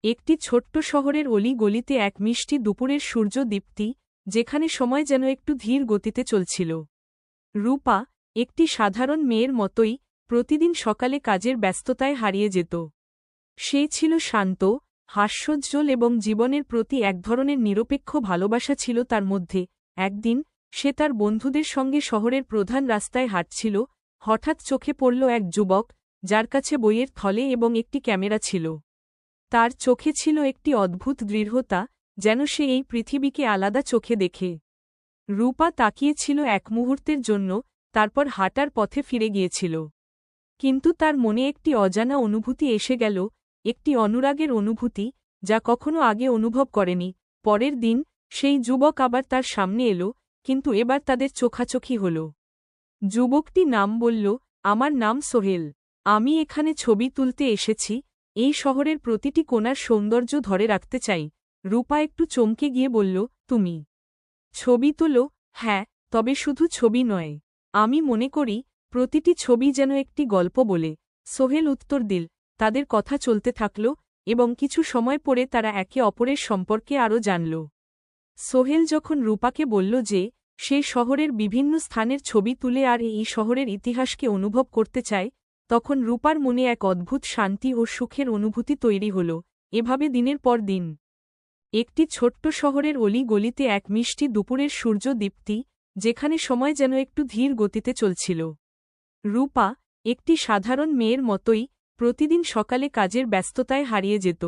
একটি ছোট্ট শহরের অলি গলিতে এক মিষ্টি দুপুরের সূর্যদীপ্তি, যেখানে সময় যেন একটু ধীর গতিতে চলছিল। রূপা, একটি সাধারণ মেয়ের মতোই, প্রতিদিন সকালে কাজের ব্যস্ততায় হারিয়ে যেত। সে ছিল শান্ত, হাস্যোজ্জ্বল এবং জীবনের প্রতি এক ধরনের নিরপেক্ষ ভালোবাসা ছিল তার মধ্যে। একদিন সে তার বন্ধুদের সঙ্গে শহরের প্রধান রাস্তায় হাঁটছিল। হঠাৎ চোখে পড়ল এক যুবক, যার কাছে বইয়ের থলে এবং একটি ক্যামেরা ছিল। তার চোখে ছিল একটি অদ্ভুত দৃঢ়তা, যেন সে এই পৃথিবীকে আলাদা চোখে দেখে। রূপা তাকিয়েছিল এক মুহূর্তের জন্য, তারপর হাঁটার পথে ফিরে গিয়েছিল। কিন্তু তার মনে একটি অজানা অনুভূতি এসে গেল, একটি অনুরাগের অনুভূতি, যা কখনো আগে অনুভব করেনি। পরের দিন সেই যুবক আবার তার সামনে এলো, কিন্তু এবার তাদের চোখাচোখি হল। যুবকটি নাম বলল, আমার নাম সোহেল। আমি এখানে ছবি তুলতে এসেছি, এই শহরের প্রতিটি কোণার সৌন্দর্য ধরে রাখতে চাই। রূপা একটু চমকে গিয়ে বলল, তুমি ছবি তোলো? হ্যাঁ, তবে শুধু ছবি নয়। আমি মনে করি, প্রতিটি ছবি যেন একটি গল্প বলে। সোহেল উত্তর দিল। তাদের কথা চলতে থাকল, এবং কিছু সময় পরে তারা একে অপরের সম্পর্কে আরও জানল। সোহেল যখন রূপাকে বলল যে, সে শহরের বিভিন্ন স্থানের ছবি তুলে আর এই শহরের ইতিহাসকে অনুভব করতে চায়, তখন রূপার মনে এক অদ্ভুত শান্তি ও সুখের অনুভূতি তৈরি হল। এভাবে দিনের পর দিন একটি ছোট্ট শহরের অলি গলিতে এক মিষ্টি দুপুরের সূর্যদীপ্তি, যেখানে সময় যেন একটু ধীর গতিতে চলছিল। রূপা, একটি সাধারণ মেয়ের মতোই, প্রতিদিন সকালে কাজের ব্যস্ততায় হারিয়ে যেত।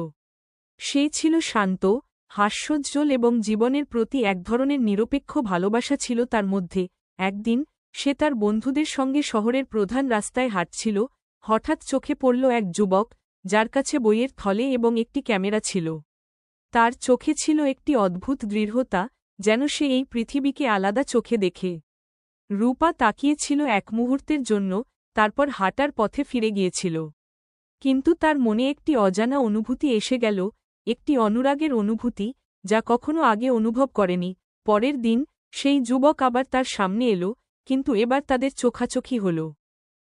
সে ছিল শান্ত, হাস্যোজ্জ্বল এবং জীবনের প্রতি এক ধরনের নিরপেক্ষ ভালোবাসা ছিল তার মধ্যে। একদিন সে তার বন্ধুদের সঙ্গে শহরের প্রধান রাস্তায় হাঁটছিল। হঠাৎ চোখে পড়ল এক যুবক, যার কাছে বইয়ের থলে এবং একটি ক্যামেরা ছিল। তার চোখে ছিল একটি অদ্ভুত দৃঢ়তা, যেন সে এই পৃথিবীকে আলাদা চোখে দেখে। রূপা তাকিয়েছিল এক মুহূর্তের জন্য, তারপর হাঁটার পথে ফিরে গিয়েছিল। কিন্তু তার মনে একটি অজানা অনুভূতি এসে গেল, একটি অনুরাগের অনুভূতি, যা কখনো আগে অনুভব করেনি। পরের দিন সেই যুবক আবার তার সামনে এলো, কিন্তু এবার তাদের চোখাচোখি হল।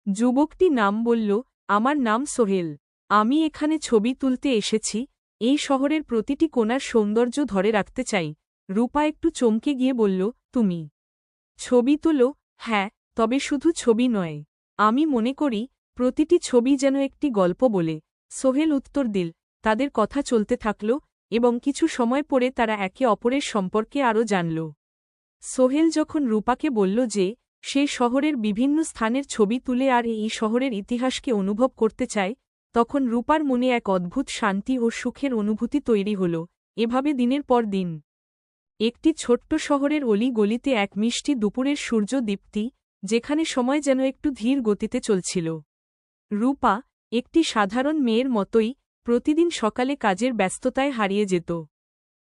যুবকটি নাম বলল, আমার নাম সোহেল। আমি এখানে ছবি তুলতে এসেছি, এই শহরের প্রতিটি কোণার সৌন্দর্য ধরে রাখতে চাই। রূপা একটু চমকে গিয়ে বলল, তুমি ছবি তোলো? হ্যাঁ, তবে শুধু ছবি নয়। আমি মনে করি, প্রতিটি ছবি যেন একটি গল্প বলে। সোহেল উত্তর দিল। তাদের কথা চলতে থাকল, এবং কিছু সময় পরে তারা একে অপরের সম্পর্কে আরও জানল। সোহেল যখন রূপাকে বলল যে, সে শহরের বিভিন্ন স্থানের ছবি তুলে আর এই শহরের ইতিহাসকে অনুভব করতে চায়, তখন রূপার মনে এক অদ্ভুত শান্তি ও সুখের অনুভূতি তৈরি হল। এভাবে দিনের পর দিন একটি ছোট্ট শহরের অলি গলিতে এক মিষ্টি দুপুরের সূর্যদীপ্তি, যেখানে সময় যেন একটু ধীর গতিতে চলছিল। রূপা, একটি সাধারণ মেয়ের মতোই, প্রতিদিন সকালে কাজের ব্যস্ততায় হারিয়ে যেত।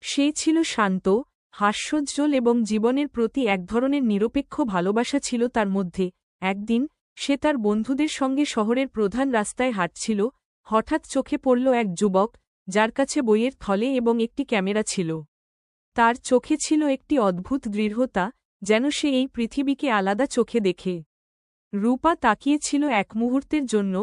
সে ছিল শান্ত, হাস্যোজ্জ্বল এবং জীবনের প্রতি এক ধরনের নিরপেক্ষ ভালোবাসা ছিল তার মধ্যে। একদিন সে তার বন্ধুদের সঙ্গে শহরের প্রধান রাস্তায় হাঁটছিল। হঠাৎ চোখে পড়ল এক যুবক, যার কাছে বইয়ের থলে এবং একটি ক্যামেরা ছিল। তার চোখে ছিল একটি অদ্ভুত দৃঢ়তা, যেন সে এই পৃথিবীকে আলাদা চোখে দেখে। রূপা তাকিয়েছিল এক মুহূর্তের জন্য,